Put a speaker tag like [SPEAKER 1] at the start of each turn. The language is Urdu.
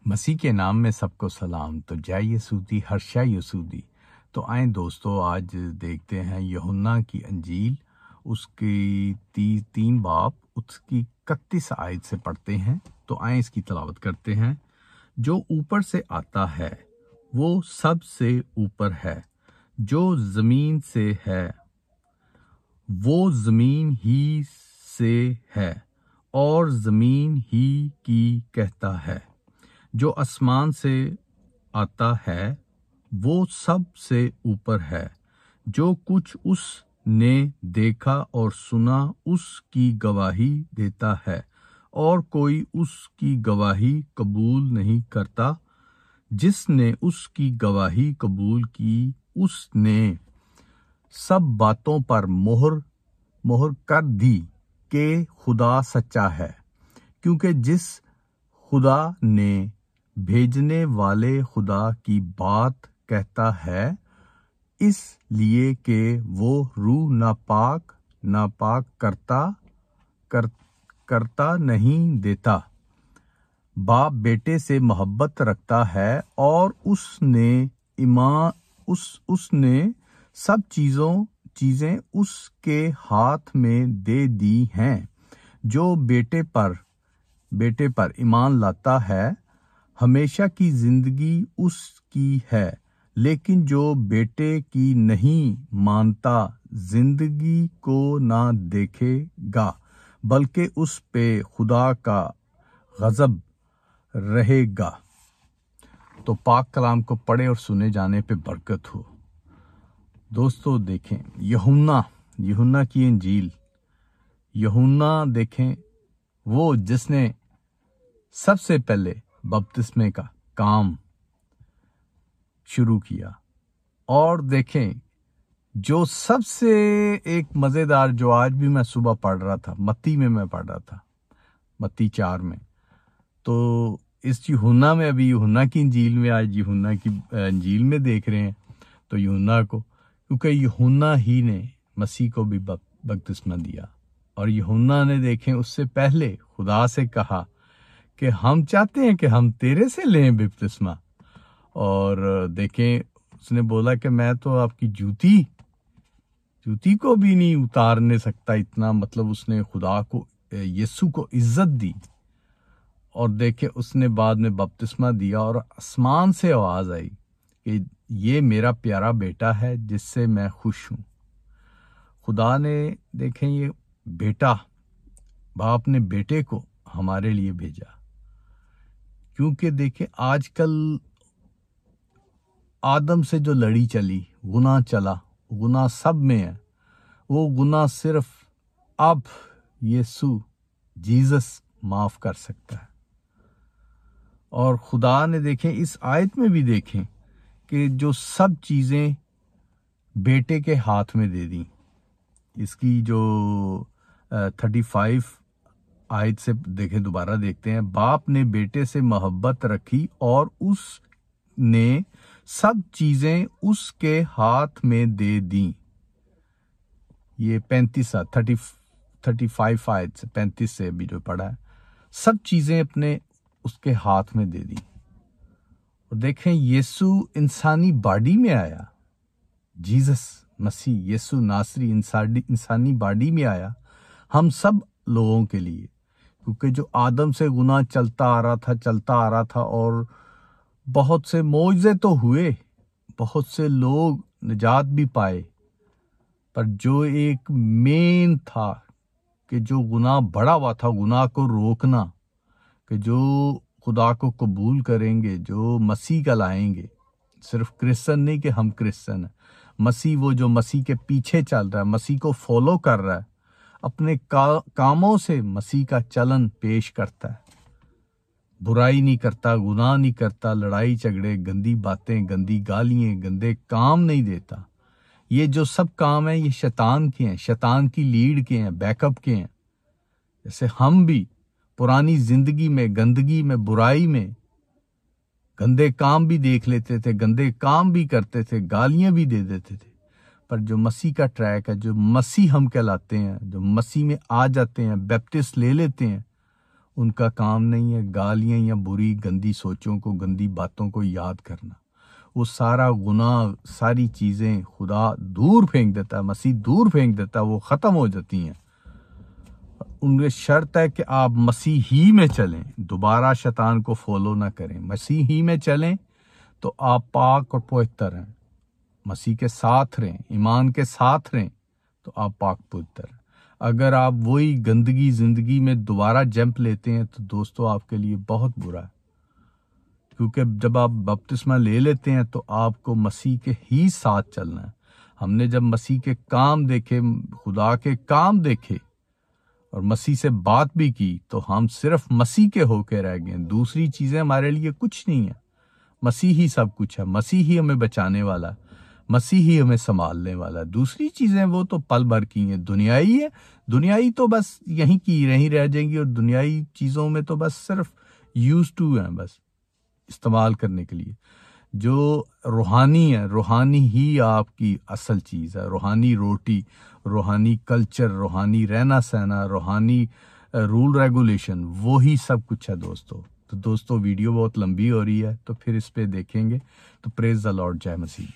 [SPEAKER 1] مسیح کے نام میں سب کو سلام۔ تو جے یسودی ہرشا یسودی۔ تو آئیں دوستو، آج دیکھتے ہیں یوحنا کی انجیل، اس کی 3 باب، اس کی 31 آیت سے پڑھتے ہیں۔ تو آئیں اس کی تلاوت کرتے ہیں۔ جو اوپر سے آتا ہے وہ سب سے اوپر ہے، جو زمین سے ہے وہ زمین ہی سے ہے اور زمین ہی کی کہتا ہے۔ جو آسمان سے آتا ہے وہ سب سے اوپر ہے۔ جو کچھ اس نے دیکھا اور سنا اس کی گواہی دیتا ہے، اور کوئی اس کی گواہی قبول نہیں کرتا۔ جس نے اس کی گواہی قبول کی، اس نے سب باتوں پر مہر کر دی کہ خدا سچا ہے، کیونکہ جس خدا نے بھیجنے والے خدا کی بات کہتا ہے، اس لیے کہ وہ روح ناپاک کرتا نہیں دیتا۔ باپ بیٹے سے محبت رکھتا ہے، اور اس نے سب چیزیں اس کے ہاتھ میں دے دی ہیں۔ جو بیٹے پر ایمان لاتا ہے ہمیشہ کی زندگی اس کی ہے، لیکن جو بیٹے کی نہیں مانتا زندگی کو نہ دیکھے گا، بلکہ اس پہ خدا کا غضب رہے گا۔ تو پاک کلام کو پڑھے اور سنے جانے پہ برکت ہو۔ دوستو دیکھیں، یوحنا کی انجیل، یوحنا دیکھیں وہ جس نے سب سے پہلے بپتسمے کا کام شروع کیا۔ اور دیکھیں جو سب سے ایک مزیدار، جو آج بھی میں صبح پڑھ رہا تھا، متی میں میں پڑھ رہا تھا، متی 4 میں، تو اس یوحنا میں، ابھی یوحنا کی انجیل میں، آج یوحنا کی انجیل میں دیکھ رہے ہیں تو یوحنا کو، کیونکہ یوحنا ہی نے مسیح کو بھی بپتسمہ دیا۔ اور یوحنا نے دیکھیں اس سے پہلے خدا سے کہا کہ ہم چاہتے ہیں کہ ہم تیرے سے لیں بپتسمہ، اور دیکھیں اس نے بولا کہ میں تو آپ کی جوتی کو بھی نہیں اتارنے سکتا، اتنا مطلب اس نے خدا کو، یسوع کو عزت دی۔ اور دیکھیں اس نے بعد میں بپتسمہ دیا، اور آسمان سے آواز آئی کہ یہ میرا پیارا بیٹا ہے جس سے میں خوش ہوں۔ خدا نے دیکھیں یہ بیٹا، باپ نے بیٹے کو ہمارے لیے بھیجا، کیونکہ دیکھیں آج کل آدم سے جو لڑی چلی، گناہ چلا، گناہ سب میں ہے، وہ گناہ صرف اب یسوع جیزس معاف کر سکتا ہے۔ اور خدا نے دیکھیں اس آیت میں بھی دیکھیں کہ جو سب چیزیں بیٹے کے ہاتھ میں دے دیں۔ اس کی جو 35 آیت سے دیکھیں، دوبارہ دیکھتے ہیں، باپ نے بیٹے سے محبت رکھی اور اس نے سب چیزیں اس کے ہاتھ میں دے دیں۔ یہ 35 آیت سے 35 سے بھی جو پڑھا ہے، سب چیزیں اپنے اس کے ہاتھ میں دے دی۔ اور دیکھیں یسوع انسانی باڈی میں آیا، جیزس مسیح یسوع ناصری انسانی باڈی میں آیا ہم سب لوگوں کے لیے، کیونکہ جو آدم سے گناہ چلتا آ رہا تھا، اور بہت سے معجزے تو ہوئے، بہت سے لوگ نجات بھی پائے، پر جو ایک مین تھا کہ جو گناہ بڑھا ہوا تھا، گناہ کو روکنا، کہ جو خدا کو قبول کریں گے، جو مسیح کا لائیں گے، صرف کرسچن نہیں کہ ہم کرسچن ہیں، مسیح وہ جو مسیح کے پیچھے چل رہا ہے، مسیح کو فالو کر رہا ہے، اپنے کاموں سے مسیح کا چلن پیش کرتا ہے، برائی نہیں کرتا، گناہ نہیں کرتا، لڑائی جھگڑے، گندی باتیں، گندی گالیاں، گندے کام نہیں دیتا۔ یہ جو سب کام ہیں یہ شیطان کے ہیں، شیطان کی لیڈ کے ہیں، بیک اپ کے ہیں۔ جیسے ہم بھی پرانی زندگی میں، گندگی میں، برائی میں گندے کام بھی دیکھ لیتے تھے، گندے کام بھی کرتے تھے، گالیاں بھی دے دیتے تھے، پر جو مسیح کا ٹریک ہے، جو مسیح ہم کہلاتے ہیں، جو مسیح میں آ جاتے ہیں، بیپٹسٹ لے لیتے ہیں، ان کا کام نہیں ہے گالیاں یا بری گندی سوچوں کو گندی باتوں کو یاد کرنا. وہ سارا گناہ ساری چیزیں خدا دور پھینک دیتا ہے, مسیح دور پھینک دیتا ہے, وہ ختم ہو جاتی ہیں. ان میں شرط ہے کہ آپ مسیح ہی میں چلیں, دوبارہ شیطان کو فالو نہ کریں. مسیح ہی میں چلیں تو آپ پاک اور پوتر ہیں, مسیح کے ساتھ رہیں, ایمان کے ساتھ رہیں تو آپ پاک پوتر ہیں. اگر آپ وہی گندگی زندگی میں دوبارہ جمپ لیتے ہیں تو دوستو آپ کے لیے بہت برا ہے, کیونکہ جب آپ بپتسمہ لے لیتے ہیں تو آپ کو مسیح کے ہی ساتھ چلنا ہے. ہم نے جب مسیح کے کام دیکھے, خدا کے کام دیکھے اور مسیح سے بات بھی کی تو ہم صرف مسیح کے ہو کے رہ گئے. دوسری چیزیں ہمارے لیے کچھ نہیں ہیں, مسیح ہی سب کچھ ہے, مسیح ہی ہمیں بچانے والا, مسیح ہی ہمیں سنبھالنے والا. دوسری چیزیں وہ تو پل بھر کی ہیں, دنیائی ہے, دنیائی تو بس یہیں کی رہیں رہ جائیں گی, اور دنیائی چیزوں میں تو بس صرف یوز ٹو ہیں, بس استعمال کرنے کے لیے. جو روحانی ہے, روحانی ہی آپ کی اصل چیز ہے, روحانی روٹی, روحانی کلچر, روحانی رہنا سہنا, روحانی رول ریگولیشن, وہی سب کچھ ہے دوستو. تو دوستو ویڈیو بہت لمبی ہو رہی ہے تو پھر اس پہ دیکھیں گے. تو پریز دی لارڈ, جے مسیح.